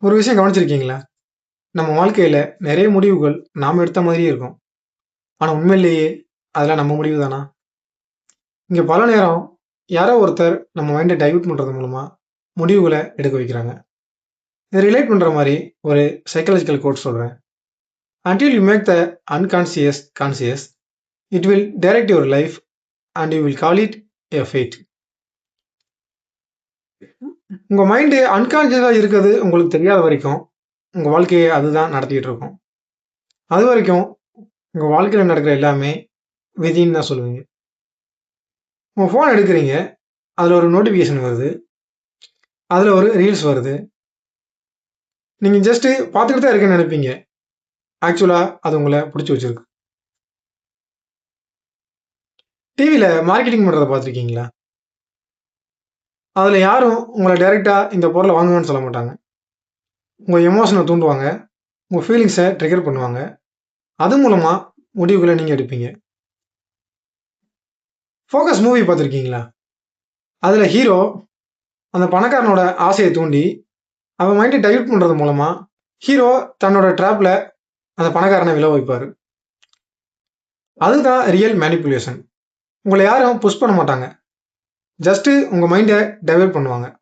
ஒரு விஷயம் கவனிச்சிருக்கீங்களா? நம்ம வாழ்க்கையில நெறைய முடிவுகள் நாம எடுத்த மாதிரியே இருக்கும். ஆனா உண்மையிலேயே அதெல்லாம் நம்ம முடிவு தானா? இங்க பல நேரம் யாரோ ஒருத்தர் நம்ம மைண்ட டைவர்ட் பண்றது மூலமா முடிவுகள எடுக்க வைக்கிறாங்க. இத ரிலேட் பண்ற மாரி ஒரு சைக்காலஜிக்கல் கோட் சொல்றேன். "Until you make the unconscious conscious, it will direct your life and you will call it a fate." உங்க மைண்ட் அன்கான்ஷியஸா இருக்கிறது உங்களுக்கு தெரியாத வரைக்கும், உங்க வாழ்க்கைய அதுதான் நடத்திட்டு இருக்கும். அதுவரைக்கும் உங்க வாழ்க்கையில நடக்கிற எல்லாமே விதின்னு தான் சொல்லுவீங்க. உங்க ஃபோன் எடுக்குறீங்க. அதுல ஒரு நோட்டிஃபிகேஷன் வருது. அதுல ஒரு ரீல்ஸ் வருது. நீங்க ஜஸ்ட் பார்த்துக்கிட்டு தான் இருக்கேன்னு நெனைப்பீங்க. ஆக்சுவலா அது உங்கள புடிச்சு வச்சிருக்கு. டிவில மார்க்கெட்டிங் பண்றத பார்த்துருக்கீங்களா? அதுல யாரும் உங்கள டைரக்ட்டா இந்த பொருள வாங்குங்கன்னு சொல்ல மாட்டாங்க. உங்க எமோஷன தூண்டுவாங்க. உங்க ஃபீலிங்ஸ ட்ரிகர் பண்ணுவாங்க. அது மூலமா முடிவுகள நீங்க எடுப்பீங்க. ஃபோகஸ் மூவி பார்த்துருக்கீங்களா? அதுல ஹீரோ அந்த பணக்காரனோட ஆசைய தூண்டி, அவன் மைண்ட டைவர்ட் பண்றது மூலமா, ஹீரோ தன்னோட ட்ராப்ல அந்த பணக்காரன விழ வைப்பாரு. அதுதான் ரியல் மேனிபுலேஷன். உங்கள யாரும் புஷ் பண்ண மாட்டாங்க. ஜஸ்ட் உங்க மைண்ட டைவர்ட் பண்ணுவாங்க.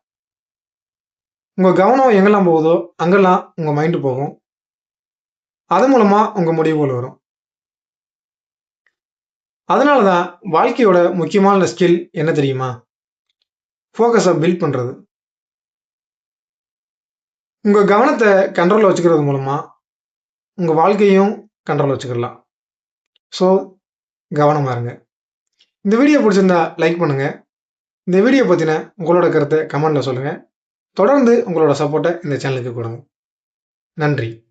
உங்க கவனம் எங்கெல்லாம் போகுதோ, அங்கெல்லாம் உங்க மைண்ட் போகும். அது மூலமா உங்க முடிவுகள் வரும். அதனால தான் வாழ்க்கையோட முக்கியமான ஸ்கில் என்ன தெரியுமா? ஃபோகஸ பில்ட் பண்றது. உங்க கவனத்த கண்ட்ரோல்ல வச்சுக்கிறது மூலமா, உங்க வாழ்க்கையும் கண்ட்ரோல்ல வச்சுக்கலாம். ஸோ கவனமா இருங்க. இந்த வீடியோ புடிச்சிருந்தா லைக் பண்ணுங்க. இந்த வீடியோ பத்தின உங்களோட கருத்த கமெண்ட்ல சொல்லுங்க. தொடர்ந்து உங்களோட சப்போர்ட்ட இந்த சேனலுக்கு குடுங்க. நன்றி.